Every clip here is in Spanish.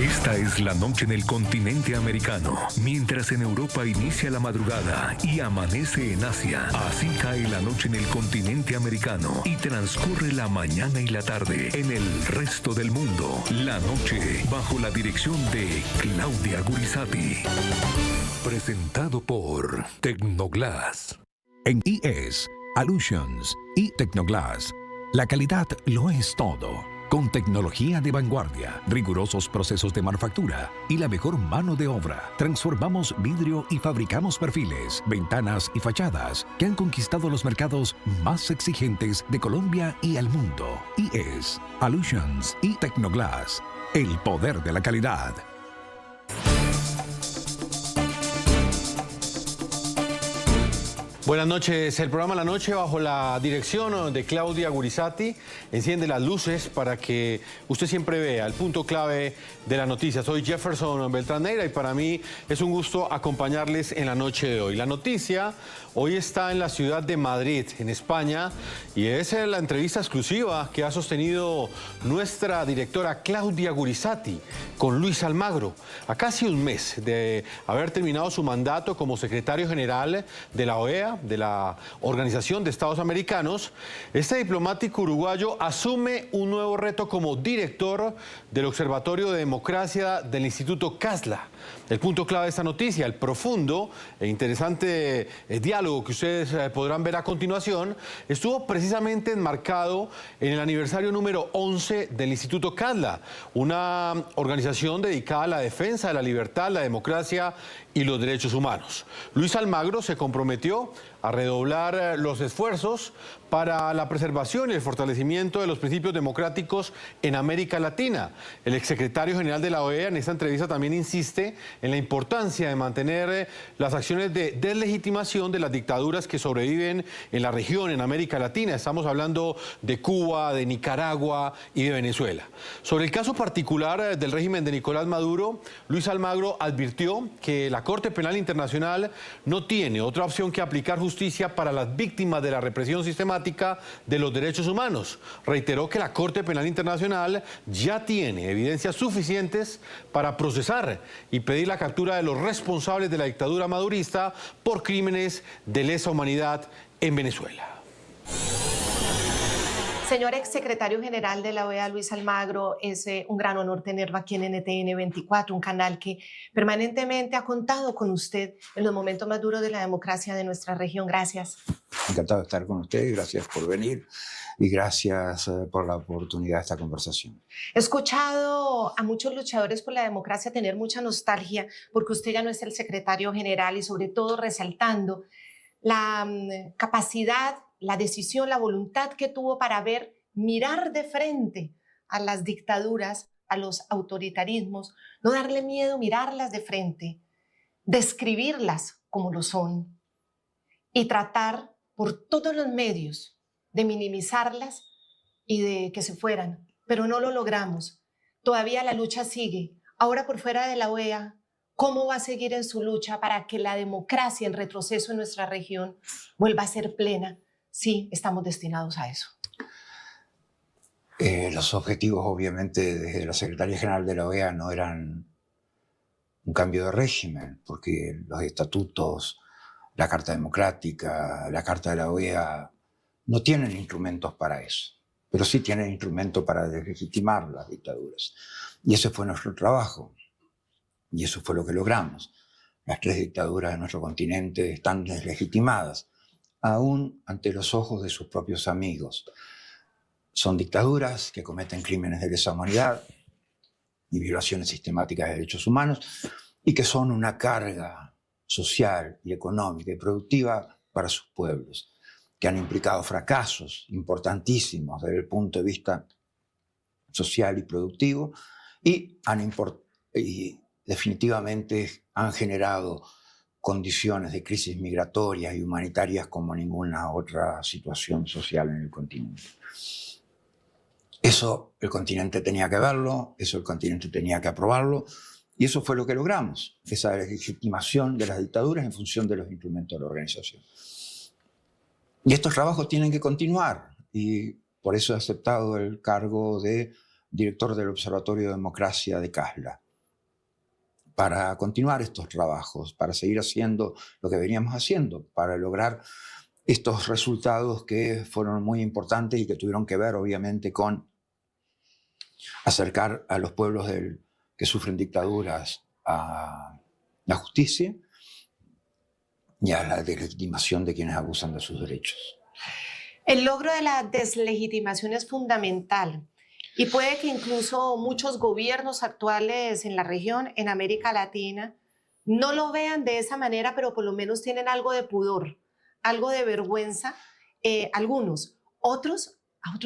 Esta es la noche en el continente americano, mientras en Europa inicia la madrugada y amanece en Asia. Así cae la noche en el continente americano y transcurre la mañana y la tarde en el resto del mundo. La noche bajo la dirección de Claudia Gurizati. Presentado por Tecnoglass. En IES, Allusions y Tecnoglass, la calidad lo es todo. Con tecnología de vanguardia, rigurosos procesos de manufactura y la mejor mano de obra, transformamos vidrio y fabricamos perfiles, ventanas y fachadas que han conquistado los mercados más exigentes de Colombia y el mundo. IES, Allusions y Tecnoglass, el poder de la calidad. Buenas noches. El programa La Noche, bajo la dirección de Claudia Gurizati, enciende las luces para que usted siempre vea el punto clave de la noticia. Soy Jefferson Beltrán Neira y para mí es un gusto acompañarles en la noche de hoy. La noticia hoy está en la ciudad de Madrid, en España, y es la entrevista exclusiva que ha sostenido nuestra directora Claudia Gurizati con Luis Almagro, a casi un mes de haber terminado su mandato como secretario general de la OEA, de la Organización de Estados Americanos. Este diplomático uruguayo asume un nuevo reto como director del Observatorio de Democracia del Instituto Casla. El punto clave de esta noticia, el profundo e interesante diálogo que ustedes podrán ver a continuación, estuvo precisamente enmarcado en el aniversario número 11 del Instituto Casla, una organización dedicada a la defensa de la libertad, la democracia y los derechos humanos. Luis Almagro se comprometió a redoblar los esfuerzos para la preservación y el fortalecimiento de los principios democráticos en América Latina. El exsecretario general de la OEA en esta entrevista también insiste en la importancia de mantener las acciones de deslegitimación de las dictaduras que sobreviven en la región, en América Latina. Estamos hablando de Cuba, de Nicaragua y de Venezuela. Sobre el caso particular del régimen de Nicolás Maduro, Luis Almagro advirtió que la Corte Penal Internacional no tiene otra opción que aplicar justicia para las víctimas de la represión sistemática de los derechos humanos. Reiteró que la Corte Penal Internacional ya tiene evidencias suficientes para procesar y pedir la captura de los responsables de la dictadura madurista por crímenes de lesa humanidad en Venezuela. Señor exsecretario general de la OEA, Luis Almagro, es un gran honor tenerlo aquí en NTN 24, un canal que permanentemente ha contado con usted en los momentos más duros de la democracia de nuestra región. Gracias. Encantado de estar con usted, gracias por venir y gracias por la oportunidad de esta conversación. He escuchado a muchos luchadores por la democracia tener mucha nostalgia porque usted ya no es el secretario general y sobre todo resaltando la capacidad, la decisión, la voluntad que tuvo para mirar de frente a las dictaduras, a los autoritarismos, no darle miedo, mirarlas de frente, describirlas como lo son y tratar por todos los medios de minimizarlas y de que se fueran, pero no lo logramos. Todavía la lucha sigue. Ahora por fuera de la OEA, ¿cómo va a seguir en su lucha para que la democracia en retroceso en nuestra región vuelva a ser plena? Sí, estamos destinados a eso. Los objetivos, obviamente, desde la Secretaría General de la OEA no eran un cambio de régimen, porque los estatutos, la Carta Democrática, la Carta de la OEA, no tienen instrumentos para eso, pero sí tienen instrumentos para deslegitimar las dictaduras. Y ese fue nuestro trabajo, y eso fue lo que logramos. Las 3 dictaduras de nuestro continente están deslegitimadas, aún ante los ojos de sus propios amigos. Son dictaduras que cometen crímenes de lesa humanidad y violaciones sistemáticas de derechos humanos y que son una carga social y económica y productiva para sus pueblos, que han implicado fracasos importantísimos desde el punto de vista social y productivo y definitivamente han generado condiciones de crisis migratorias y humanitarias como ninguna otra situación social en el continente. Eso el continente tenía que verlo, eso el continente tenía que aprobarlo, y eso fue lo que logramos, esa legitimación de las dictaduras en función de los instrumentos de la organización. Y estos trabajos tienen que continuar, y por eso he aceptado el cargo de director del Observatorio de Democracia de Casla. para continuar estos trabajos, para seguir haciendo lo que veníamos haciendo, para lograr estos resultados que fueron muy importantes y que tuvieron que ver, obviamente, con acercar a los pueblos que sufren dictaduras a la justicia y a la deslegitimación de quienes abusan de sus derechos. El logro de la deslegitimación es fundamental y puede que incluso muchos gobiernos actuales en la región, en América Latina, no lo vean de esa manera, pero por lo menos tienen algo de pudor, algo de vergüenza, algunos. A otros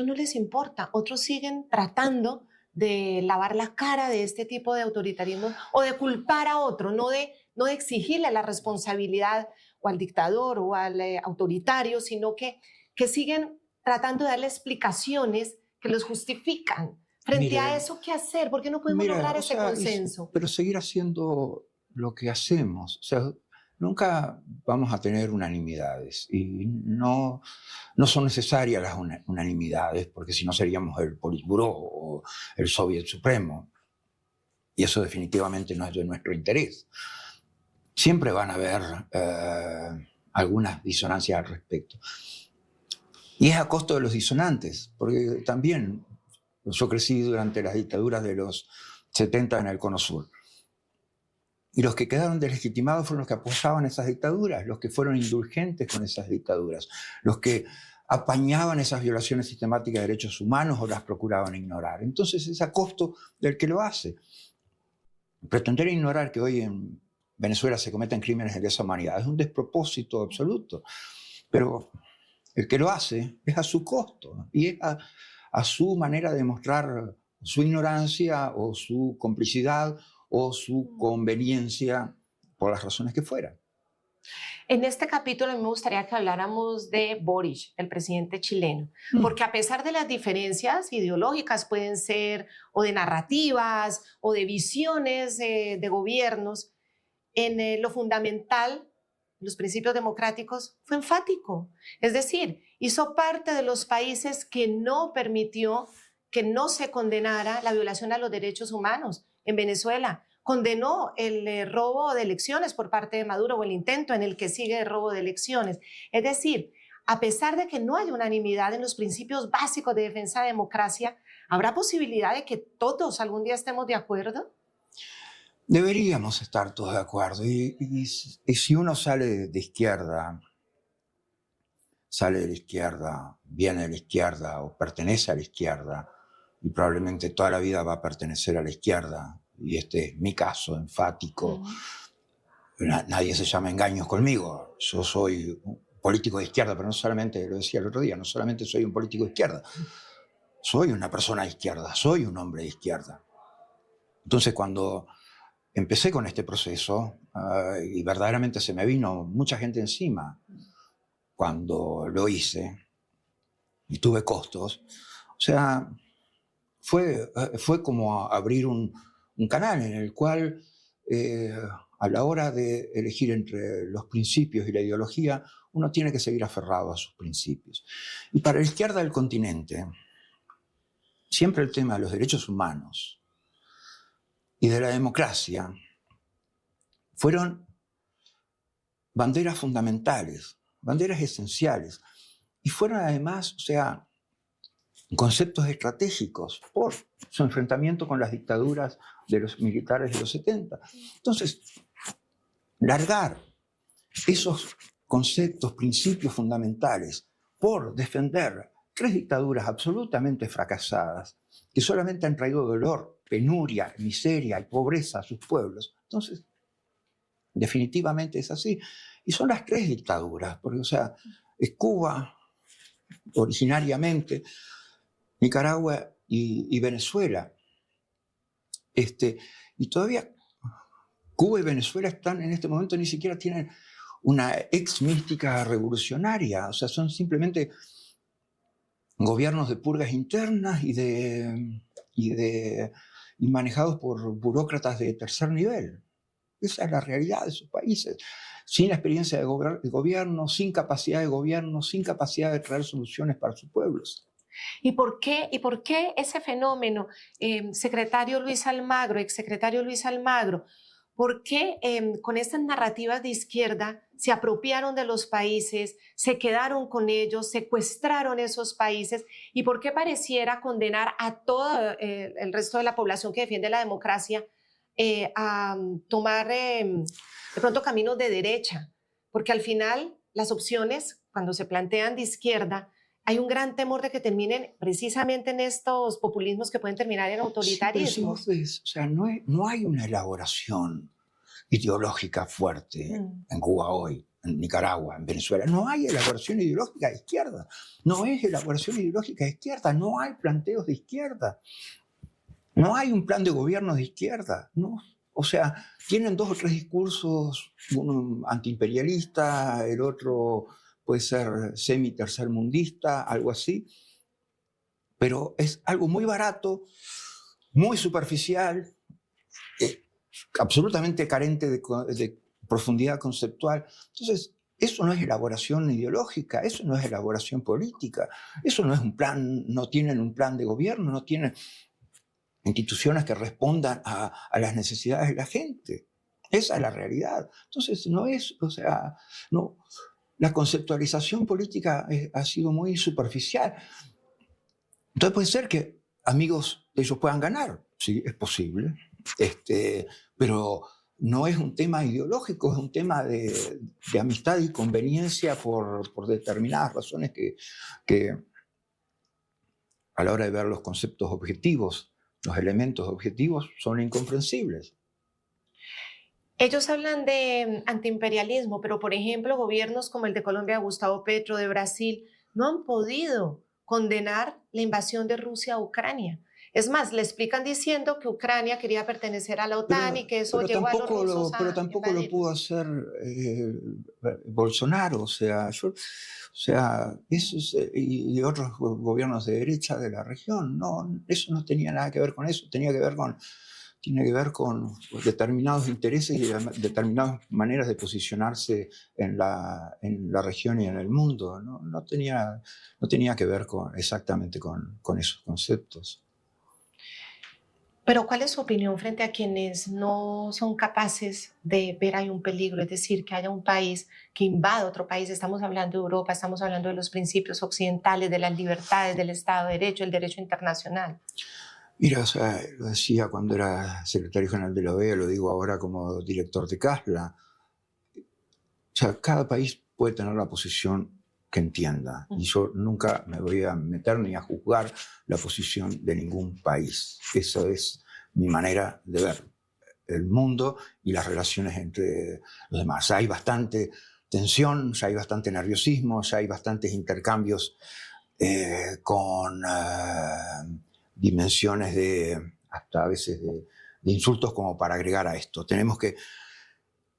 no les importa, otros siguen tratando de lavar la cara de este tipo de autoritarismo o de culpar a otro, no de exigirle la responsabilidad o al dictador o al autoritario, sino que siguen tratando de darle explicaciones que los justifican. Frente a eso, ¿qué hacer? ¿Por qué no podemos lograr ese consenso? Pero seguir haciendo lo que hacemos. O sea, nunca vamos a tener unanimidades y no son necesarias las unanimidades, porque si no seríamos el Politburó o el Soviet Supremo. Y eso definitivamente no es de nuestro interés. Siempre van a haber algunas disonancias al respecto. Y es a costo de los disonantes, porque también yo crecí durante las dictaduras de los 70 en el Cono Sur. Y los que quedaron deslegitimados fueron los que apoyaban esas dictaduras, los que fueron indulgentes con esas dictaduras, los que apañaban esas violaciones sistemáticas de derechos humanos o las procuraban ignorar. Entonces es a costo del que lo hace. Pretender ignorar que hoy en Venezuela se cometen crímenes de lesa humanidad es un despropósito absoluto. Pero el que lo hace es a su costo y es a su manera de mostrar su ignorancia o su complicidad o su conveniencia por las razones que fueran. En este capítulo me gustaría que habláramos de Boric, el presidente chileno, porque a pesar de las diferencias ideológicas, pueden ser o de narrativas o de visiones de gobiernos, en lo fundamental, los principios democráticos, fue enfático. Es decir, hizo parte de los países que no permitió que no se condenara la violación a los derechos humanos. En Venezuela condenó el robo de elecciones por parte de Maduro o el intento en el que sigue el robo de elecciones. Es decir, a pesar de que no hay unanimidad en los principios básicos de defensa de democracia, ¿habrá posibilidad de que todos algún día estemos de acuerdo? Deberíamos estar todos de acuerdo. Y si uno sale de izquierda, viene de la izquierda o pertenece a la izquierda, y probablemente toda la vida va a pertenecer a la izquierda, y este es mi caso enfático. Nadie se llama engaños conmigo. Yo soy un político de izquierda, pero no solamente, lo decía el otro día, no solamente soy un político de izquierda, soy una persona de izquierda, soy un hombre de izquierda. Entonces, cuando empecé con este proceso, y verdaderamente se me vino mucha gente encima cuando lo hice, y tuve costos, o sea, fue como abrir un canal en el cual a la hora de elegir entre los principios y la ideología, uno tiene que seguir aferrado a sus principios. Y para la izquierda del continente, siempre el tema de los derechos humanos y de la democracia fueron banderas fundamentales, banderas esenciales, y fueron además, o sea, conceptos estratégicos por su enfrentamiento con las dictaduras de los militares de los 70. Entonces, largar esos conceptos, principios fundamentales por defender 3 dictaduras absolutamente fracasadas que solamente han traído dolor, penuria, miseria y pobreza a sus pueblos. Entonces, definitivamente es así. Y son las 3 dictaduras, porque, o sea, es Cuba originariamente, Nicaragua y Venezuela. Y todavía Cuba y Venezuela están en este momento, ni siquiera tienen una ex mística revolucionaria, o sea, son simplemente gobiernos de purgas internas y manejados por burócratas de tercer nivel. Esa es la realidad de esos países, sin experiencia de gobierno, sin capacidad de gobierno, sin capacidad de traer soluciones para sus pueblos. ¿Y por qué ese fenómeno, exsecretario Luis Almagro, ¿Por qué con estas narrativas de izquierda se apropiaron de los países, se quedaron con ellos, secuestraron esos países? ¿Y por qué pareciera condenar a todo el resto de la población que defiende la democracia a tomar de pronto caminos de derecha? Porque al final las opciones, cuando se plantean de izquierda, hay un gran temor de que terminen precisamente en estos populismos que pueden terminar en autoritarismos. Sí, pero o sea, no hay una elaboración ideológica fuerte en Cuba hoy, en Nicaragua, en Venezuela. No hay elaboración ideológica de izquierda. No es elaboración ideológica de izquierda. No hay planteos de izquierda. No hay un plan de gobierno de izquierda. No. O sea, tienen 2 o 3 discursos, uno antiimperialista, el otro puede ser semi-tercermundista, algo así, pero es algo muy barato, muy superficial, absolutamente carente de profundidad conceptual. Entonces, eso no es elaboración ideológica, eso no es elaboración política, eso no es un plan, no tienen un plan de gobierno, no tienen instituciones que respondan a las necesidades de la gente. Esa es la realidad. Entonces, no es, o sea, no... La conceptualización política ha sido muy superficial. Entonces puede ser que amigos de ellos puedan ganar, sí, es posible, pero no es un tema ideológico, es un tema de amistad y conveniencia por determinadas razones que a la hora de ver los conceptos objetivos, los elementos objetivos son incomprensibles. Ellos hablan de antiimperialismo, pero por ejemplo, gobiernos como el de Colombia, Gustavo Petro, de Brasil, no han podido condenar la invasión de Rusia a Ucrania. Es más, le explican diciendo que Ucrania quería pertenecer a la OTAN y que eso llevó a los rusos a Pero tampoco lo pudo hacer Bolsonaro, o sea, esos y otros gobiernos de derecha de la región. No, eso no tenía nada que ver con eso, tiene que ver con determinados intereses y determinadas maneras de posicionarse en la región y en el mundo. No tenía que ver exactamente con esos conceptos. Pero ¿cuál es su opinión frente a quienes no son capaces de ver ahí un peligro? Es decir, que haya un país que invada otro país. Estamos hablando de Europa, estamos hablando de los principios occidentales, de las libertades, del Estado de Derecho, el derecho internacional. Mira, o sea, lo decía cuando era secretario general de la OEA, lo digo ahora como director de CASLA. O sea, cada país puede tener la posición que entienda. Y yo nunca me voy a meter ni a juzgar la posición de ningún país. Esa es mi manera de ver el mundo y las relaciones entre los demás. Hay bastante tensión, ya hay bastante nerviosismo, ya hay bastantes intercambios con... dimensiones hasta a veces de insultos como para agregar a esto. Tenemos que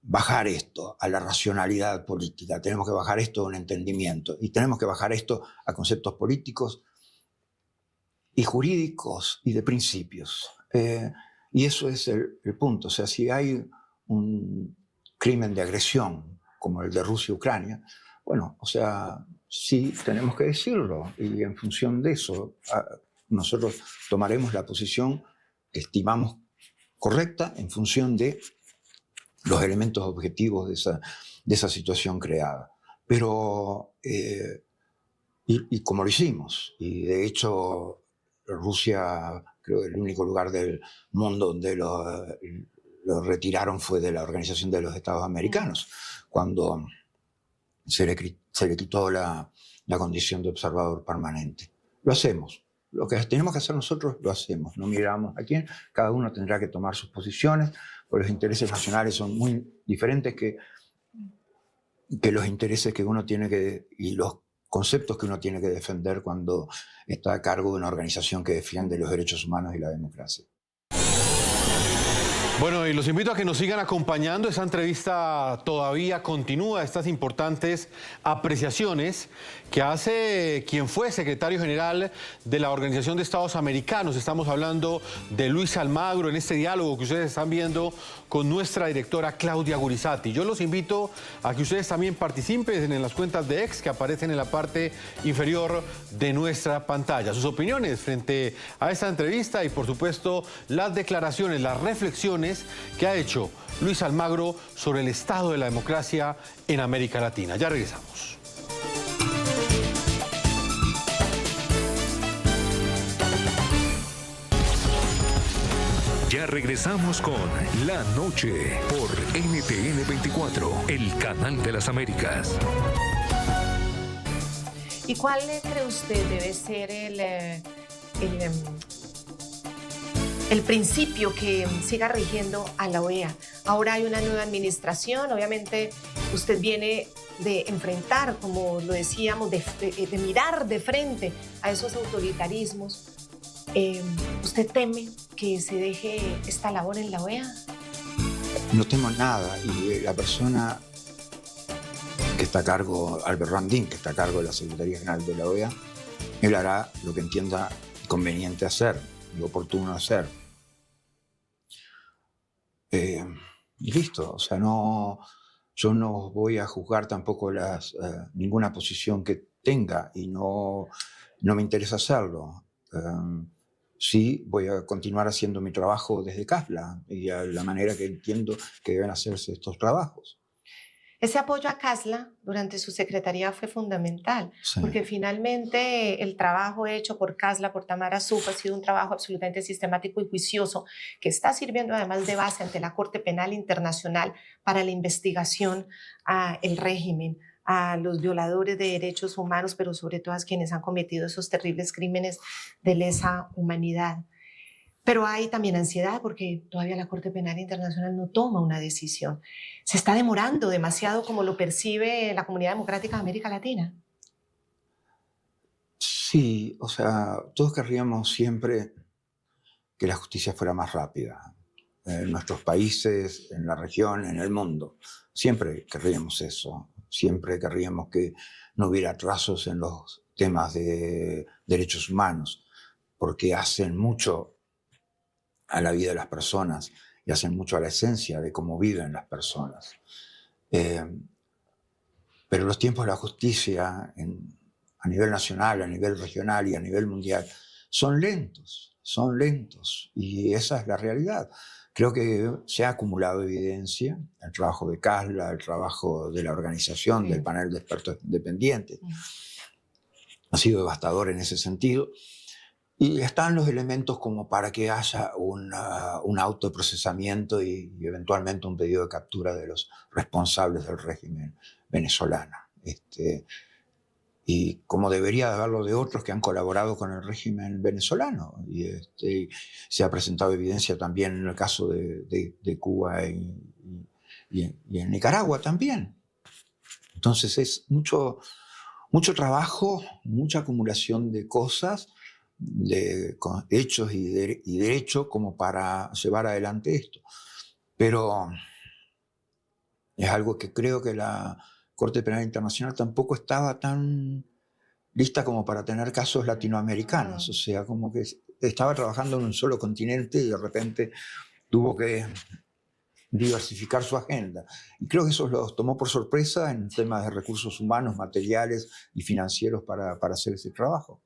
bajar esto a la racionalidad política, tenemos que bajar esto a un entendimiento y tenemos que bajar esto a conceptos políticos y jurídicos y de principios. Y eso es el punto. O sea, si hay un crimen de agresión como el de Rusia y Ucrania, bueno, o sea, sí tenemos que decirlo y en función de eso nosotros tomaremos la posición que estimamos correcta en función de los elementos objetivos de esa situación creada. Pero, y como lo hicimos, y de hecho Rusia, creo que el único lugar del mundo donde lo retiraron fue de la Organización de los Estados Americanos, cuando se le quitó la condición de observador permanente. Lo hacemos. Lo que tenemos que hacer nosotros lo hacemos, no miramos a quién, cada uno tendrá que tomar sus posiciones, porque los intereses nacionales son muy diferentes que los intereses que uno tiene y los conceptos que uno tiene que defender cuando está a cargo de una organización que defiende los derechos humanos y la democracia. Bueno, y los invito a que nos sigan acompañando. Esta entrevista todavía continúa, estas importantes apreciaciones que hace quien fue secretario general de la Organización de Estados Americanos. Estamos hablando de Luis Almagro en este diálogo que ustedes están viendo con nuestra directora Claudia Gurizati. Yo los invito a que ustedes también participen en las cuentas de X que aparecen en la parte inferior de nuestra pantalla. Sus opiniones frente a esta entrevista y, por supuesto, las declaraciones, las reflexiones reflexiones que ha hecho Luis Almagro sobre el estado de la democracia en América Latina. Ya regresamos. Ya regresamos con La Noche por NTN 24, el canal de las Américas. ¿Y cuál cree usted debe ser el principio que siga rigiendo a la OEA? Ahora hay una nueva administración, obviamente usted viene de enfrentar, como lo decíamos, de mirar de frente a esos autoritarismos. ¿Usted teme que se deje esta labor en la OEA? No temo nada, y la persona que está a cargo, Albert Randin, que está a cargo de la Secretaría General de la OEA, él hará lo que entienda conveniente hacer y oportuno hacer. Y listo, o sea, yo no voy a juzgar tampoco ninguna posición que tenga, y no me interesa hacerlo. Sí, voy a continuar haciendo mi trabajo desde CASLA y a la manera que entiendo que deben hacerse estos trabajos. Ese apoyo a CASLA durante su secretaría fue fundamental, Sí. porque finalmente el trabajo hecho por CASLA, por Tamara Zuf, ha sido un trabajo absolutamente sistemático y juicioso, que está sirviendo además de base ante la Corte Penal Internacional para la investigación al régimen, a los violadores de derechos humanos, pero sobre todo a quienes han cometido esos terribles crímenes de lesa humanidad. Pero hay también ansiedad porque todavía la Corte Penal Internacional no toma una decisión. Se está demorando demasiado, como lo percibe la Comunidad Democrática de América Latina. Sí, o sea, todos querríamos siempre que la justicia fuera más rápida. En nuestros países, en la región, en el mundo. Siempre querríamos eso. Siempre querríamos que no hubiera atrasos en los temas de derechos humanos, porque hacen mucho a la vida de las personas y hacen mucho a la esencia de cómo viven las personas. Pero los tiempos de la justicia a nivel nacional, a nivel regional y a nivel mundial son lentos, y esa es la realidad. Creo que se ha acumulado evidencia, el trabajo de CASLA, el trabajo de la organización, del panel de expertos independientes. Ha sido devastador en ese sentido. Y están los elementos como para que haya un autoprocesamiento y eventualmente un pedido de captura de los responsables del régimen venezolano. Y como debería haberlo de otros que han colaborado con el régimen venezolano. Y se ha presentado evidencia también en el caso de Cuba y en Nicaragua también. Entonces es mucho trabajo, mucha acumulación de cosas, de hechos y derecho como para llevar adelante esto. Pero es algo que creo que la Corte Penal Internacional tampoco estaba tan lista como para tener casos latinoamericanos. O sea, como que estaba trabajando en un solo continente y de repente tuvo que diversificar su agenda. Y creo que eso los tomó por sorpresa en temas de recursos humanos, materiales y financieros para hacer ese trabajo.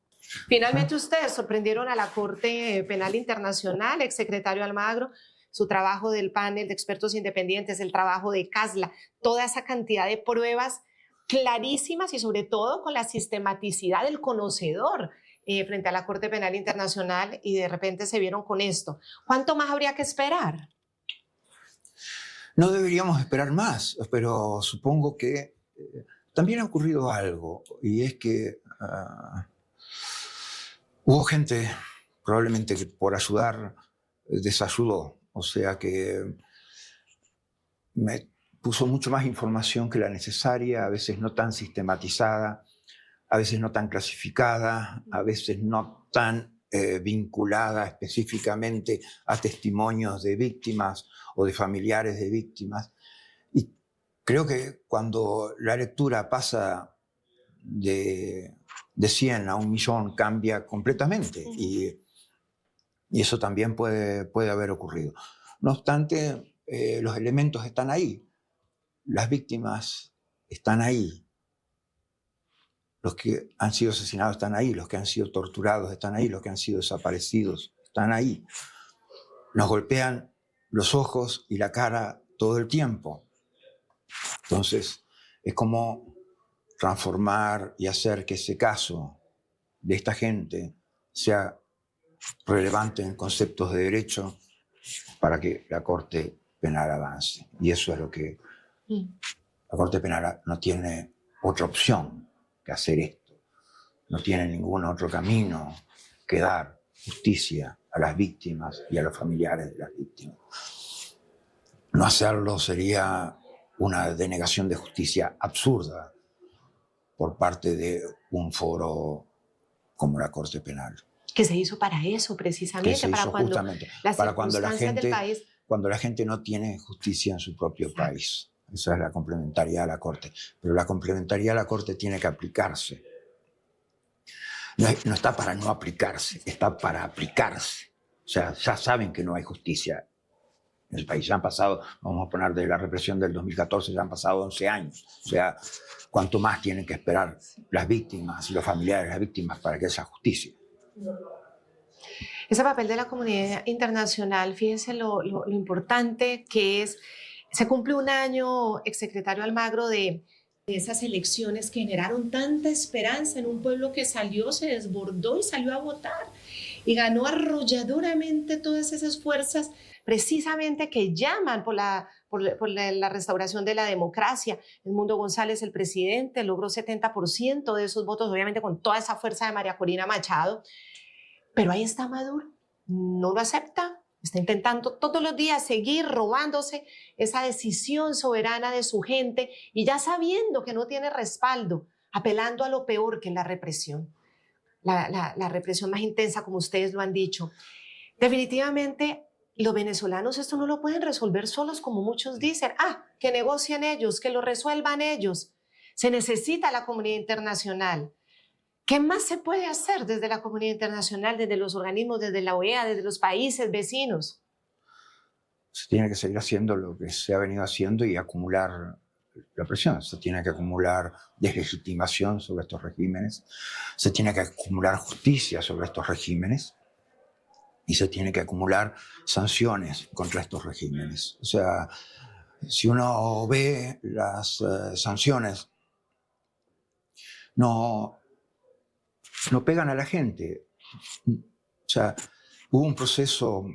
Finalmente ustedes sorprendieron a la Corte Penal Internacional, exsecretario Almagro, su trabajo del panel de expertos independientes, el trabajo de CASLA, toda esa cantidad de pruebas clarísimas y sobre todo con la sistematicidad del conocedor frente a la Corte Penal Internacional, y de repente se vieron con esto. ¿Cuánto más habría que esperar? No deberíamos esperar más, pero supongo que también ha ocurrido algo, y es que hubo gente probablemente que por ayudar desayudó, o sea que me puso mucho más información que la necesaria, a veces no tan sistematizada, a veces no tan clasificada, a veces no tan vinculada específicamente a testimonios de víctimas o de familiares de víctimas. Y creo que cuando la lectura pasa de 100 a 1.000.000 cambia completamente, y eso también puede haber ocurrido. No obstante, los elementos están ahí, las víctimas están ahí, los que han sido asesinados están ahí, los que han sido torturados están ahí, los que han sido desaparecidos están ahí. Nos golpean los ojos y la cara todo el tiempo. Entonces, es como transformar y hacer que ese caso de esta gente sea relevante en conceptos de derecho para que la Corte Penal avance. Y eso es lo que la Corte Penal no tiene otra opción que hacer esto. No tiene ningún otro camino que dar justicia a las víctimas y a los familiares de las víctimas. No hacerlo sería una denegación de justicia absurda por parte de un foro como la Corte Penal. Que se hizo para eso, precisamente, para cuando las circunstancias del país... Cuando la gente no tiene justicia en su propio país. Esa es la complementariedad de la Corte. Pero la complementariedad de la Corte tiene que aplicarse. No está para no aplicarse, está para aplicarse. O sea, ya saben que no hay justicia en el país. Ya han pasado, vamos a poner de la represión del 2014, ya han pasado 11 años. O sea, ¿cuánto más tienen que esperar las víctimas y los familiares de las víctimas para que haya justicia? Ese papel de la comunidad internacional, fíjense lo importante que es. Se cumple un año, exsecretario Almagro, de esas elecciones que generaron tanta esperanza en un pueblo que salió, se desbordó y salió a votar y ganó arrolladoramente todas esas fuerzas precisamente que llaman por la restauración de la democracia. Edmundo González, el presidente, logró 70% de esos votos, obviamente con toda esa fuerza de María Corina Machado. Pero ahí está Maduro, no lo acepta, está intentando todos los días seguir robándose esa decisión soberana de su gente y ya sabiendo que no tiene respaldo, apelando a lo peor que es la represión, la represión más intensa, como ustedes lo han dicho. Definitivamente, los venezolanos esto no lo pueden resolver solos, como muchos dicen. Que negocien ellos, que lo resuelvan ellos. Se necesita la comunidad internacional. ¿Qué más se puede hacer desde la comunidad internacional, desde los organismos, desde la OEA, desde los países vecinos? Se tiene que seguir haciendo lo que se ha venido haciendo y acumular la presión. Se tiene que acumular deslegitimación sobre estos regímenes, se tiene que acumular justicia sobre estos regímenes y se tiene que acumular sanciones contra estos regímenes. O sea, si uno ve las sanciones, no pegan a la gente. O sea, hubo un proceso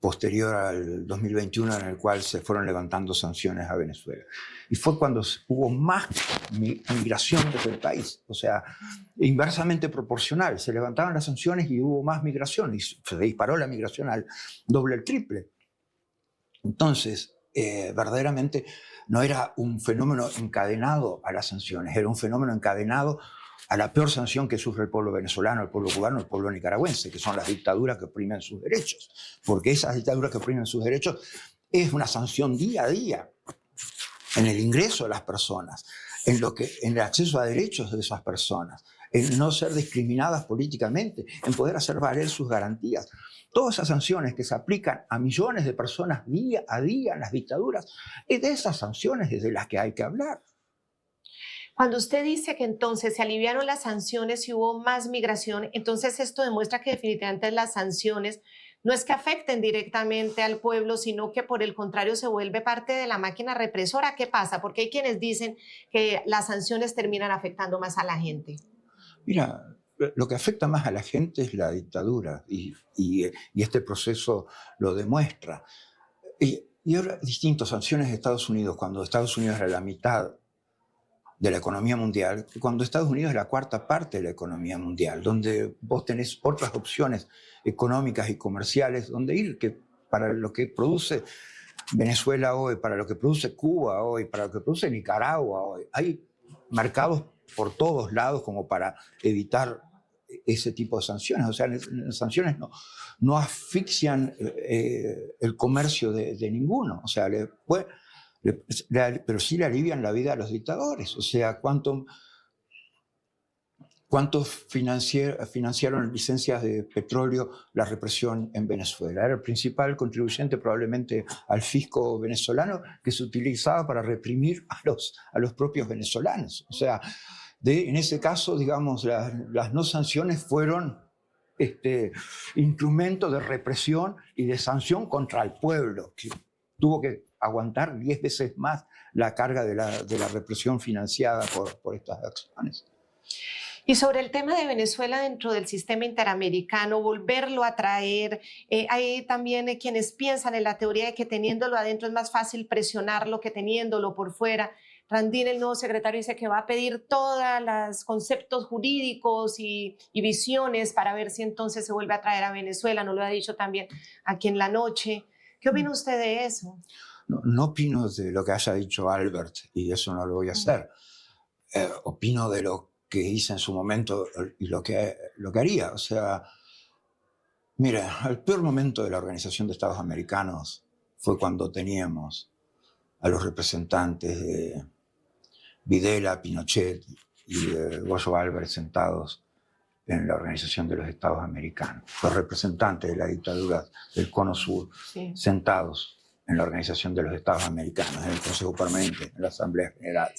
posterior al 2021 en el cual se fueron levantando sanciones a Venezuela. Y fue cuando hubo más migración desde el país. O sea, inversamente proporcional. Se levantaban las sanciones y hubo más migración. Y se disparó la migración al doble, al triple. Entonces, verdaderamente no era un fenómeno encadenado a las sanciones, era un fenómeno encadenado a la peor sanción que sufre el pueblo venezolano, el pueblo cubano, el pueblo nicaragüense, que son las dictaduras que oprimen sus derechos. Porque esas dictaduras que oprimen sus derechos es una sanción día a día en el ingreso de las personas, en el acceso a derechos de esas personas, en no ser discriminadas políticamente, en poder hacer valer sus garantías. Todas esas sanciones que se aplican a millones de personas día a día en las dictaduras, es de esas sanciones desde las que hay que hablar. Cuando usted dice que entonces se aliviaron las sanciones y hubo más migración, entonces esto demuestra que definitivamente las sanciones no es que afecten directamente al pueblo, sino que por el contrario se vuelve parte de la máquina represora. ¿Qué pasa? Porque hay quienes dicen que las sanciones terminan afectando más a la gente. Mira, lo que afecta más a la gente es la dictadura y este proceso lo demuestra. Y ahora distintas sanciones de Estados Unidos, cuando Estados Unidos era la mitad de la economía mundial, cuando Estados Unidos es la cuarta parte de la economía mundial, donde vos tenés otras opciones económicas y comerciales donde ir, que para lo que produce Venezuela hoy, para lo que produce Cuba hoy, para lo que produce Nicaragua hoy, hay mercados por todos lados como para evitar ese tipo de sanciones. O sea, las sanciones no asfixian el comercio de ninguno. O sea, pero sí le alivian la vida a los dictadores. O sea, ¿cuántos financiaron licencias de petróleo la represión en Venezuela? Era el principal contribuyente probablemente al fisco venezolano, que se utilizaba para reprimir a los propios venezolanos. O sea, en ese caso, digamos, las no sanciones fueron instrumento de represión y de sanción contra el pueblo, que tuvo que aguantar 10 veces más la carga de la represión financiada por estas acciones. Y sobre el tema de Venezuela dentro del sistema interamericano, volverlo a traer, hay también quienes piensan en la teoría de que teniéndolo adentro es más fácil presionarlo que teniéndolo por fuera. Randín, el nuevo secretario, dice que va a pedir todos los conceptos jurídicos y visiones para ver si entonces se vuelve a traer a Venezuela. Nos lo ha dicho también aquí en la noche. ¿Qué opina usted de eso? No opino de lo que haya dicho Albert, y eso no lo voy a hacer. Opino de lo que hice en su momento y lo que haría. O sea, mira, el peor momento de la Organización de Estados Americanos fue cuando teníamos a los representantes de Videla, Pinochet y Goyo Albert sentados en la Organización de los Estados Americanos. Los representantes de la dictadura del Cono Sur, sí, sentados en la Organización de los Estados Americanos, en el Consejo Permanente, en la Asamblea General.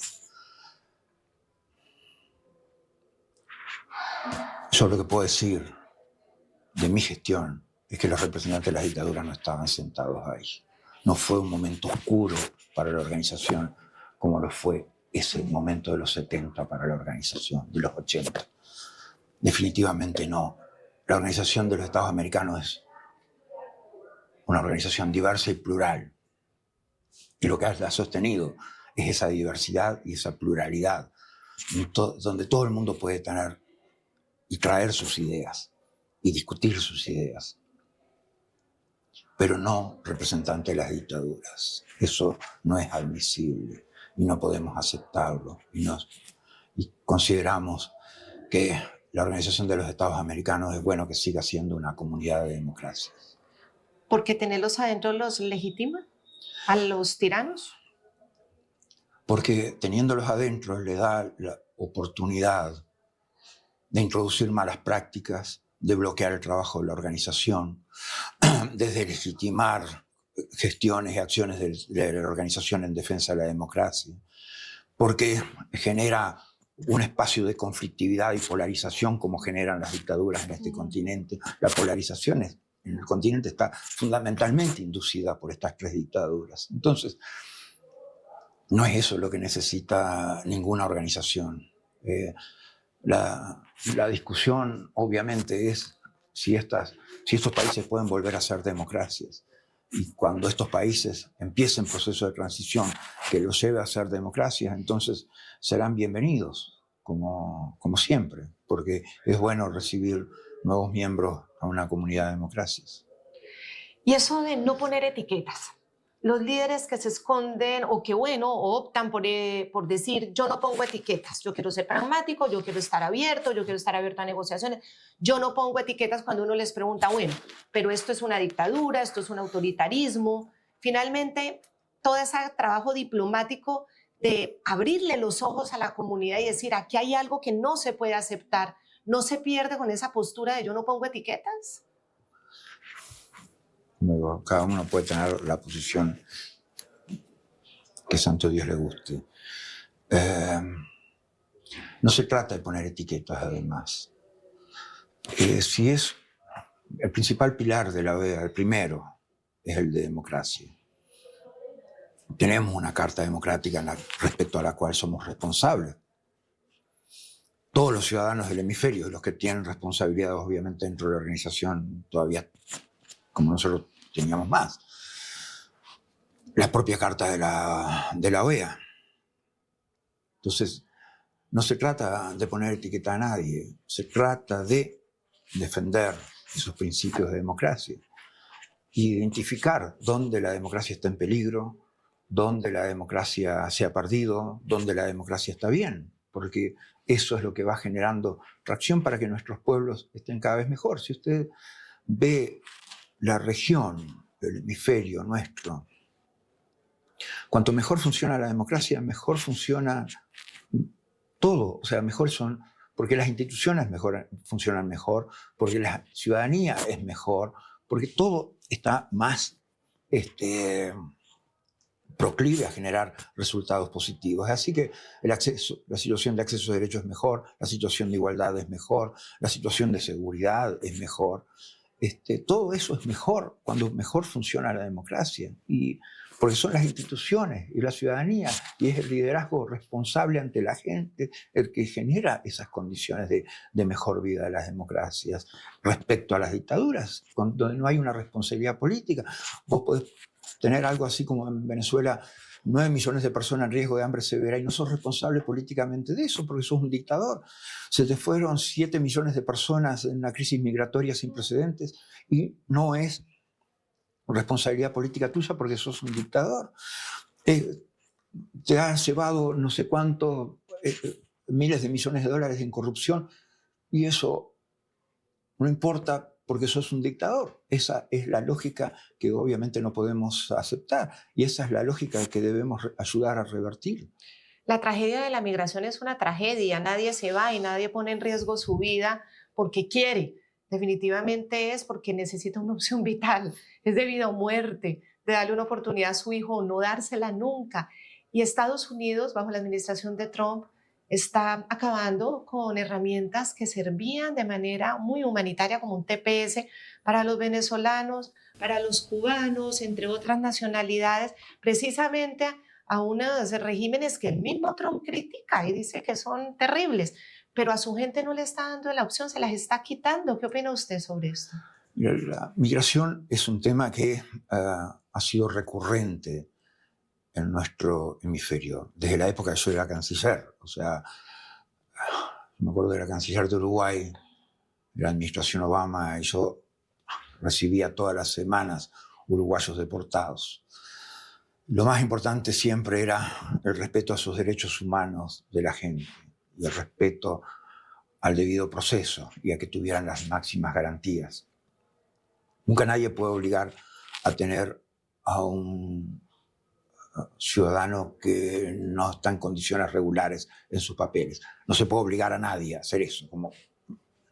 Yo lo que puedo decir de mi gestión es que los representantes de la dictadura no estaban sentados ahí. No fue un momento oscuro para la organización como lo fue ese momento de los 70 para la organización, de los 80. Definitivamente no. La Organización de los Estados Americanos es una organización diversa y plural. Y lo que ha sostenido es esa diversidad y esa pluralidad, donde todo el mundo puede tener y traer sus ideas y discutir sus ideas, pero no representante de las dictaduras. Eso no es admisible y no podemos aceptarlo. Y consideramos que la Organización de los Estados Americanos es bueno que siga siendo una comunidad de democracias. ¿Por qué tenerlos adentro los legitima a los tiranos? Porque teniéndolos adentro le da la oportunidad de introducir malas prácticas, de bloquear el trabajo de la organización, de legitimar gestiones y acciones de la organización en defensa de la democracia, porque genera un espacio de conflictividad y polarización como generan las dictaduras en este continente. La polarización en el continente está fundamentalmente inducida por estas 3 dictaduras. Entonces, no es eso lo que necesita ninguna organización. La discusión, obviamente, es si estos países pueden volver a ser democracias. Y cuando estos países empiecen proceso de transición que los lleve a ser democracias, entonces serán bienvenidos, como siempre, porque es bueno recibir nuevos miembros a una comunidad de democracias. Y eso de no poner etiquetas. Los líderes que se esconden o que, optan por decir, yo no pongo etiquetas, yo quiero ser pragmático, yo quiero estar abierto a negociaciones. Yo no pongo etiquetas cuando uno les pregunta, pero esto es una dictadura, esto es un autoritarismo. Finalmente, todo ese trabajo diplomático de abrirle los ojos a la comunidad y decir, aquí hay algo que no se puede aceptar, no se pierde con esa postura de yo no pongo etiquetas. Cada uno puede tener la posición que santo Dios le guste. No se trata de poner etiquetas, además. Si es el principal pilar de la OEA, el primero, es el de democracia. Tenemos una carta democrática respecto a la cual somos responsables. Todos los ciudadanos del hemisferio, los que tienen responsabilidad, obviamente, dentro de la organización, todavía, como nosotros teníamos más. La propia carta de la OEA. Entonces, no se trata de poner etiqueta a nadie, se trata de defender esos principios de democracia, identificar dónde la democracia está en peligro, dónde la democracia se ha perdido, dónde la democracia está bien, porque eso es lo que va generando tracción para que nuestros pueblos estén cada vez mejor. Si usted ve la región, el hemisferio nuestro, cuanto mejor funciona la democracia, mejor funciona todo. O sea, mejor son, porque las instituciones funcionan mejor, porque la ciudadanía es mejor, porque todo está más proclive a generar resultados positivos. Así que la situación de acceso a derechos es mejor, la situación de igualdad es mejor, la situación de seguridad es mejor. Todo eso es mejor cuando mejor funciona la democracia, y porque son las instituciones y la ciudadanía, y es el liderazgo responsable ante la gente el que genera esas condiciones de mejor vida de las democracias. Respecto a las dictaduras, donde no hay una responsabilidad política, vos podés tener algo así como en Venezuela, 9 millones de personas en riesgo de hambre severa, y no sos responsable políticamente de eso porque sos un dictador. Se te fueron 7 millones de personas en una crisis migratoria sin precedentes y no es responsabilidad política tuya porque sos un dictador. Te has llevado no sé cuántos miles de millones de dólares en corrupción y eso no importa porque sos un dictador. Esa es la lógica que obviamente no podemos aceptar, y esa es la lógica que debemos ayudar a revertir. La tragedia de la migración es una tragedia. Nadie se va y nadie pone en riesgo su vida porque quiere. Definitivamente es porque necesita una opción vital. Es de vida o muerte, de darle una oportunidad a su hijo o no dársela nunca. Y Estados Unidos, bajo la administración de Trump, está acabando con herramientas que servían de manera muy humanitaria, como un TPS para los venezolanos, para los cubanos, entre otras nacionalidades, precisamente a unos regímenes que el mismo Trump critica y dice que son terribles, pero a su gente no le está dando la opción, se las está quitando. ¿Qué opina usted sobre esto? La migración es un tema que ha sido recurrente en nuestro hemisferio, desde la época que yo era canciller. O sea, me acuerdo de la canciller de Uruguay, de la administración Obama, y yo recibía todas las semanas uruguayos deportados. Lo más importante siempre era el respeto a sus derechos humanos de la gente y el respeto al debido proceso y a que tuvieran las máximas garantías. Nunca nadie puede obligar a tener a un ciudadano que no está en condiciones regulares en sus papeles. No se puede obligar a nadie a hacer eso. Como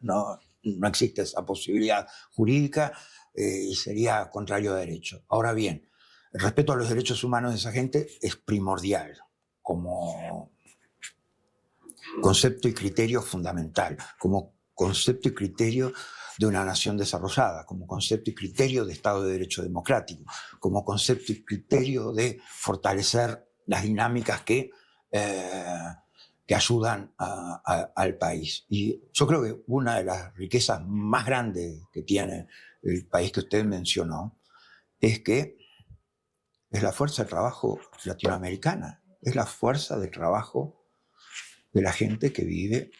no existe esa posibilidad jurídica y sería contrario a derecho. Ahora bien, el respeto a los derechos humanos de esa gente es primordial como concepto y criterio fundamental, como concepto y criterio de una nación desarrollada, como concepto y criterio de Estado de Derecho democrático, como concepto y criterio de fortalecer las dinámicas que ayudan al país. Y yo creo que una de las riquezas más grandes que tiene el país que usted mencionó es que es la fuerza de trabajo latinoamericana, es la fuerza de trabajo de la gente que vive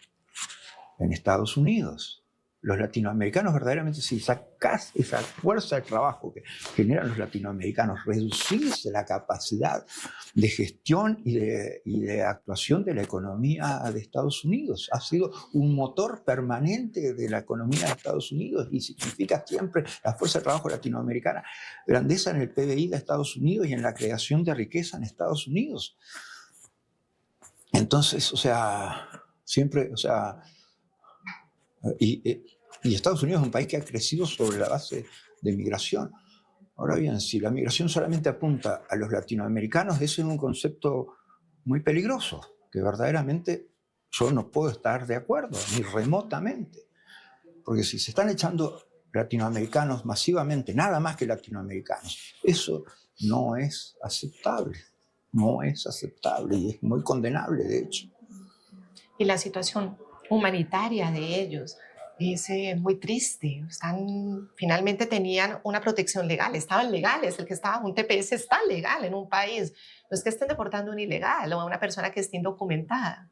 en Estados Unidos. Los latinoamericanos verdaderamente, si sacás esa fuerza de trabajo que generan los latinoamericanos, reducís la capacidad de gestión y de actuación de la economía de Estados Unidos. Ha sido un motor permanente de la economía de Estados Unidos y significa siempre la fuerza de trabajo latinoamericana, grandeza en el PBI de Estados Unidos y en la creación de riqueza en Estados Unidos. Entonces, o sea, siempre, o sea, y Estados Unidos es un país que ha crecido sobre la base de migración. Ahora bien, si la migración solamente apunta a los latinoamericanos, eso es un concepto muy peligroso, que verdaderamente yo no puedo estar de acuerdo, ni remotamente. Porque si se están echando latinoamericanos masivamente, nada más que latinoamericanos, eso no es aceptable. No es aceptable y es muy condenable, de hecho. Y la situación humanitaria de ellos es muy triste. Finalmente tenían una protección legal, estaban legales. El que estaba en un TPS está legal en un país. No es que estén deportando un ilegal o a una persona que esté indocumentada.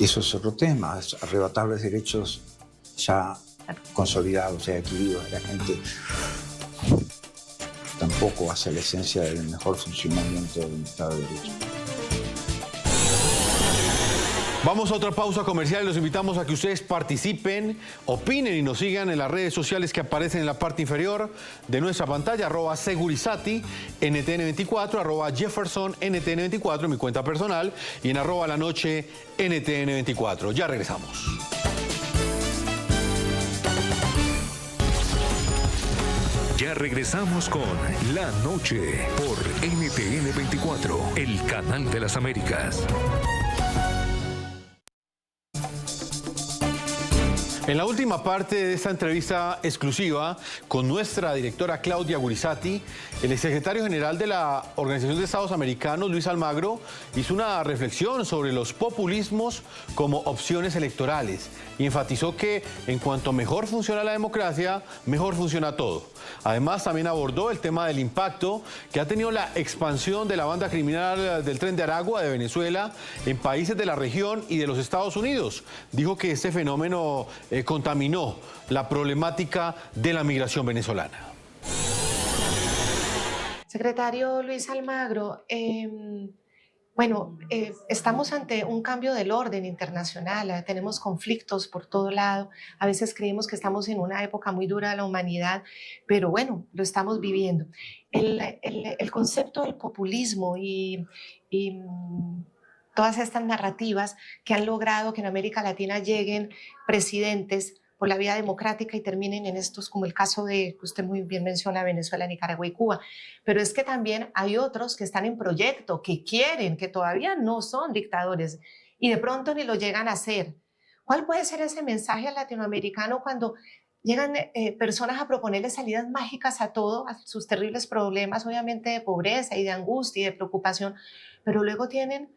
Eso es otro tema, es arrebatables derechos ya consolidados y adquiridos. La gente tampoco hace la esencia del mejor funcionamiento del Estado de Derecho. Vamos a otra pausa comercial y los invitamos a que ustedes participen, opinen y nos sigan en las redes sociales que aparecen en la parte inferior de nuestra pantalla, @Segurizati, NTN24, @Jefferson, NTN24, mi cuenta personal, y en @lanoche, NTN24. Ya regresamos. Ya regresamos con La Noche por NTN 24, el canal de las Américas. En la última parte de esta entrevista exclusiva con nuestra directora Claudia Gurizati, el exsecretario general de la Organización de Estados Americanos, Luis Almagro, hizo una reflexión sobre los populismos como opciones electorales y enfatizó que en cuanto mejor funciona la democracia, mejor funciona todo. Además, también abordó el tema del impacto que ha tenido la expansión de la banda criminal del Tren de Aragua de Venezuela en países de la región y de los Estados Unidos. Dijo que este fenómeno contaminó la problemática de la migración venezolana. Secretario Luis Almagro, estamos ante un cambio del orden internacional, tenemos conflictos por todo lado, a veces creemos que estamos en una época muy dura de la humanidad, pero bueno, lo estamos viviendo. El concepto del populismo y todas estas narrativas que han logrado que en América Latina lleguen presidentes por la vía democrática y terminen en estos, como el caso de, que usted muy bien menciona, Venezuela, Nicaragua y Cuba. Pero es que también hay otros que están en proyecto, que quieren, que todavía no son dictadores y de pronto ni lo llegan a hacer. ¿Cuál puede ser ese mensaje al latinoamericano cuando llegan personas a proponerle salidas mágicas a todo, a sus terribles problemas, obviamente de pobreza y de angustia y de preocupación, pero luego tienen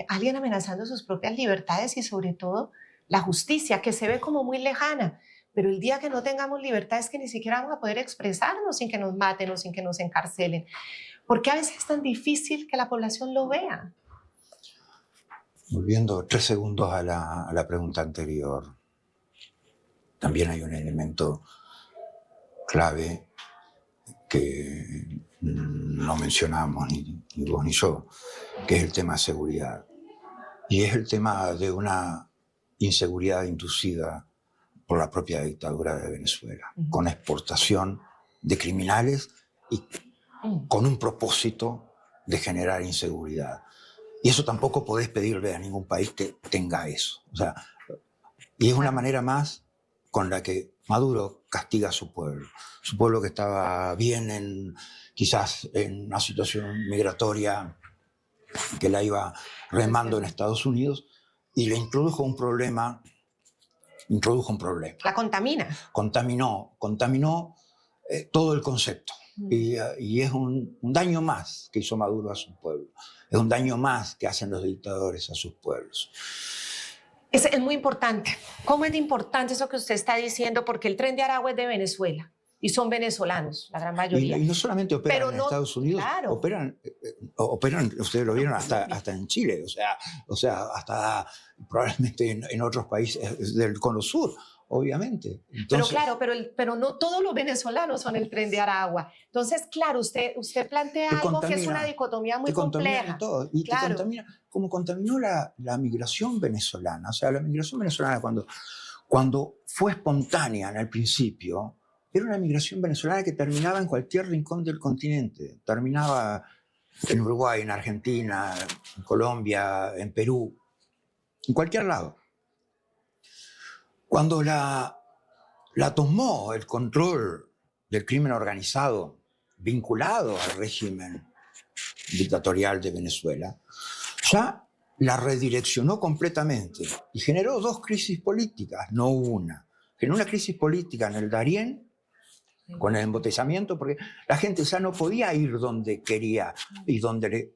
alguien amenazando sus propias libertades y sobre todo la justicia, que se ve como muy lejana, pero el día que no tengamos libertad es que ni siquiera vamos a poder expresarnos sin que nos maten o sin que nos encarcelen? ¿Por qué a veces es tan difícil que la población lo vea? Volviendo 3 segundos a la pregunta anterior, también hay un elemento clave que no mencionamos ni vos ni yo, que es el tema de seguridad. Y es el tema de una inseguridad inducida por la propia dictadura de Venezuela, con exportación de criminales y con un propósito de generar inseguridad. Y eso tampoco podés pedirle a ningún país que tenga eso. O sea, y es una manera más con la que Maduro castiga a su pueblo que estaba bien quizás en una situación migratoria que la iba remando en Estados Unidos, y le introdujo un problema. La contamina. Contaminó todo el concepto. Y es un daño más que hizo Maduro a su pueblo. Es un daño más que hacen los dictadores a sus pueblos. Es muy importante. ¿Cómo es importante eso que usted está diciendo? Porque el Tren de Aragua es de Venezuela y son venezolanos, la gran mayoría. Y no solamente operan en Estados Unidos, claro. operan, ustedes lo vieron, hasta en Chile, o sea, hasta probablemente en otros países del Cono Sur, obviamente. Entonces, pero no todos los venezolanos son el Tren de Aragua. Entonces, claro, usted plantea algo que es una dicotomía muy compleja. Todo, y claro. Te contamina, como contaminó la migración venezolana. O sea, la migración venezolana cuando fue espontánea en el principio, era una migración venezolana que terminaba en cualquier rincón del continente. Terminaba en Uruguay, en Argentina, en Colombia, en Perú, en cualquier lado. Cuando la tomó el control del crimen organizado vinculado al régimen dictatorial de Venezuela, ya la redireccionó completamente y generó 2 crisis políticas, no una. Generó una crisis política en el Darién, con el embotellamiento, porque la gente ya no podía ir donde quería y donde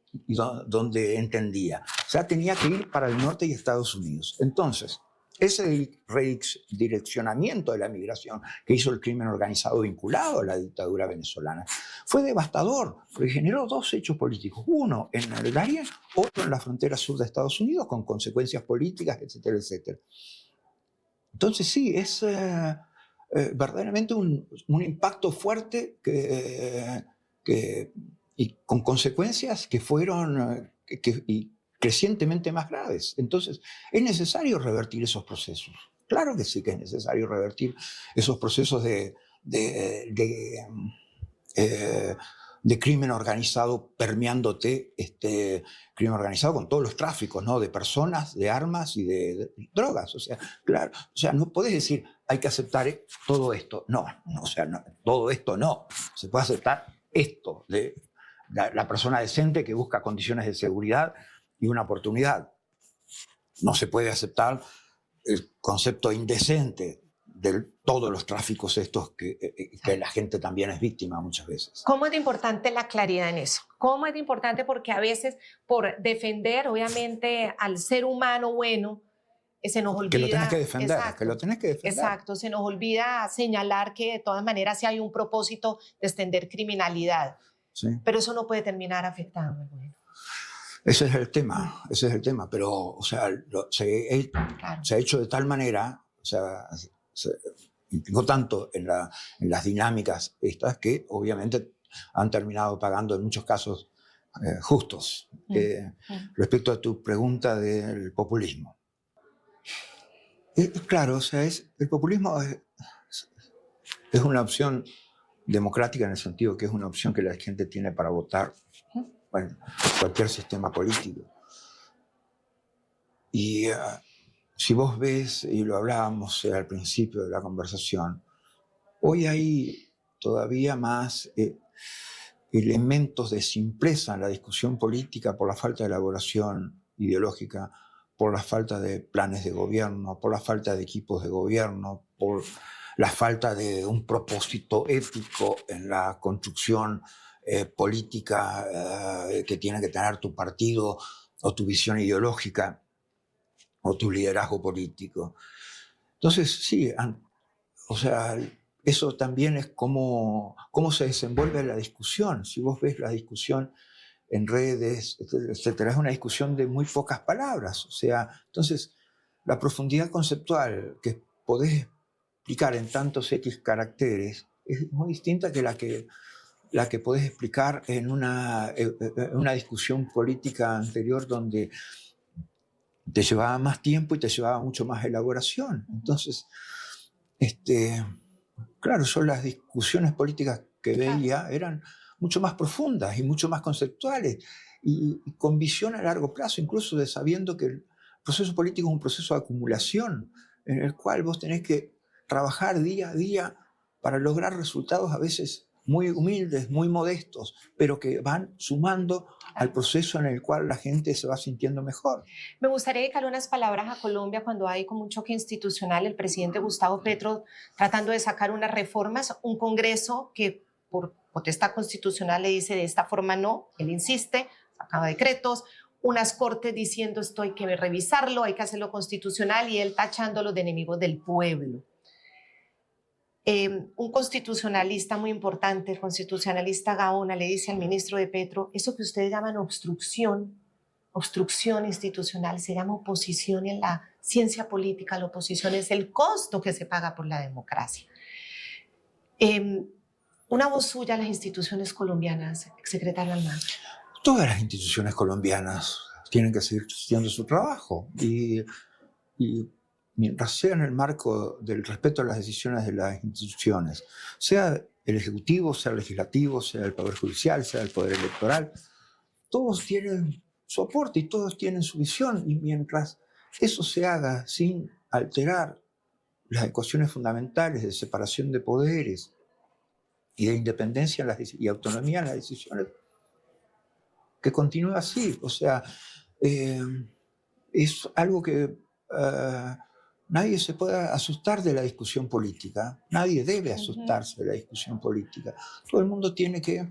entendía. Ya tenía que ir para el norte y Estados Unidos. Entonces, ese redireccionamiento de la migración que hizo el crimen organizado vinculado a la dictadura venezolana fue devastador, porque generó 2 hechos políticos. Uno en el Darién, otro en la frontera sur de Estados Unidos, con consecuencias políticas, etcétera, etcétera. Entonces sí, es verdaderamente un impacto fuerte y con consecuencias que fueron y crecientemente más graves. Entonces, es necesario revertir esos procesos. Claro que sí que es necesario revertir esos procesos de crimen organizado permeándote, crimen organizado con todos los tráficos, ¿no? De personas, de armas y de drogas. O sea, claro, o sea, no podés decir hay que aceptar todo esto. No, o sea, no, todo esto no. Se puede aceptar esto de la persona decente que busca condiciones de seguridad y una oportunidad. No se puede aceptar el concepto indecente de todos los tráficos estos que la gente también es víctima muchas veces. ¿Cómo es de importante la claridad en eso? ¿Cómo es de importante? Porque a veces por defender, obviamente, al ser humano bueno, se nos olvida... Que lo tenés que defender, exacto, que lo tenés que defender. Exacto, se nos olvida señalar que de todas maneras sí hay un propósito de extender criminalidad. Sí. Pero eso no puede terminar afectando al bueno. Ese es el tema, pero o sea, se ha hecho de tal manera, o sea, se implicó tanto en las dinámicas estas que obviamente han terminado pagando en muchos casos justos. Respecto a tu pregunta del populismo. Claro, o sea, el populismo es una opción democrática en el sentido que es una opción que la gente tiene para votar. Bueno, cualquier sistema político. Y si vos ves, y lo hablábamos al principio de la conversación, hoy hay todavía más elementos de simpleza en la discusión política por la falta de elaboración ideológica, por la falta de planes de gobierno, por la falta de equipos de gobierno, por la falta de un propósito ético en la construcción política que tiene que tener tu partido o tu visión ideológica o tu liderazgo político. Entonces, sí, o sea, eso también es cómo se desenvuelve la discusión. Si vos ves la discusión en redes, etcétera, es una discusión de muy pocas palabras. O sea, entonces, la profundidad conceptual que podés explicar en tantos X caracteres es muy distinta que la que podés explicar en una discusión política anterior donde te llevaba más tiempo y te llevaba mucho más elaboración. Entonces, claro, yo las discusiones políticas que veía eran mucho más profundas y mucho más conceptuales y con visión a largo plazo, incluso de sabiendo que el proceso político es un proceso de acumulación en el cual vos tenés que trabajar día a día para lograr resultados a veces muy humildes, muy modestos, pero que van sumando al proceso en el cual la gente se va sintiendo mejor. Me gustaría dedicarle unas palabras a Colombia cuando hay como un choque institucional, el presidente Gustavo Petro tratando de sacar unas reformas, un Congreso que por potestad constitucional le dice de esta forma no, él insiste, sacaba decretos, unas cortes diciendo esto hay que revisarlo, hay que hacerlo constitucional y él tachándolo de enemigos del pueblo. Un constitucionalista muy importante, el constitucionalista Gaona, le dice al ministro de Petro, eso que ustedes llaman obstrucción institucional, se llama oposición y en la ciencia política la oposición es el costo que se paga por la democracia. Una voz suya a las instituciones colombianas, exsecretario Almagro. Todas las instituciones colombianas tienen que seguir haciendo su trabajo y mientras sea en el marco del respeto a las decisiones de las instituciones, sea el Ejecutivo, sea el Legislativo, sea el Poder Judicial, sea el Poder Electoral, todos tienen su aporte y todos tienen su visión, y mientras eso se haga sin alterar las ecuaciones fundamentales de separación de poderes y de independencia y autonomía en las decisiones, que continúe así. O sea, es algo que... nadie se puede asustar de la discusión política, nadie debe asustarse de la discusión política. Todo el mundo tiene que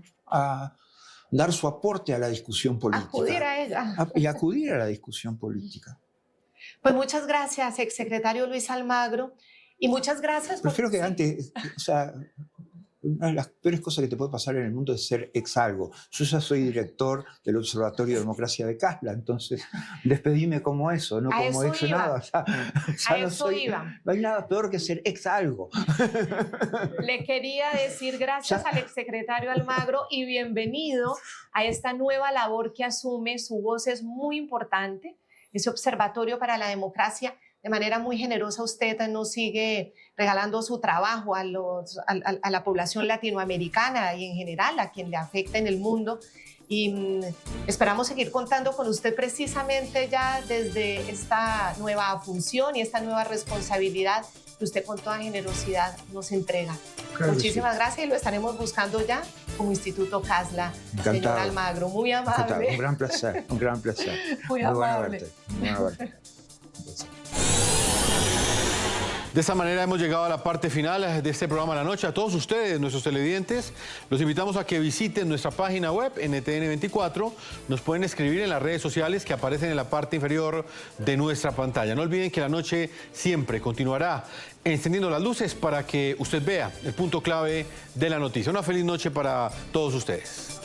dar su aporte a la discusión política. Acudir a ella. Y acudir a la discusión política. Pues muchas gracias, exsecretario Luis Almagro, y muchas gracias. Prefiero que antes, o sea, una de las peores cosas que te puede pasar en el mundo es ser exalgo. Yo ya soy director del Observatorio de Democracia de Casla, entonces despedime como eso, no como he hecho nada. A eso iba. No hay nada peor que ser exalgo. Le quería decir gracias al exsecretario Almagro y bienvenido a esta nueva labor que asume. Su voz es muy importante, ese Observatorio para la Democracia. De manera muy generosa usted nos sigue regalando su trabajo a la población latinoamericana y en general a quien le afecta en el mundo. Y esperamos seguir contando con usted precisamente ya desde esta nueva función y esta nueva responsabilidad que usted con toda generosidad nos entrega. Claro que Muchísimas sí. gracias y lo estaremos buscando ya como Instituto Casla. Encantado. Señor Almagro, muy Encantado. amable. Un gran placer, un gran placer. Muy bueno amable. verte. Muy bueno verte. De esta manera hemos llegado a la parte final de este programa de la noche. A todos ustedes, nuestros televidentes, los invitamos a que visiten nuestra página web NTN24. Nos pueden escribir en las redes sociales que aparecen en la parte inferior de nuestra pantalla. No olviden que la noche siempre continuará encendiendo las luces para que usted vea el punto clave de la noticia. Una feliz noche para todos ustedes.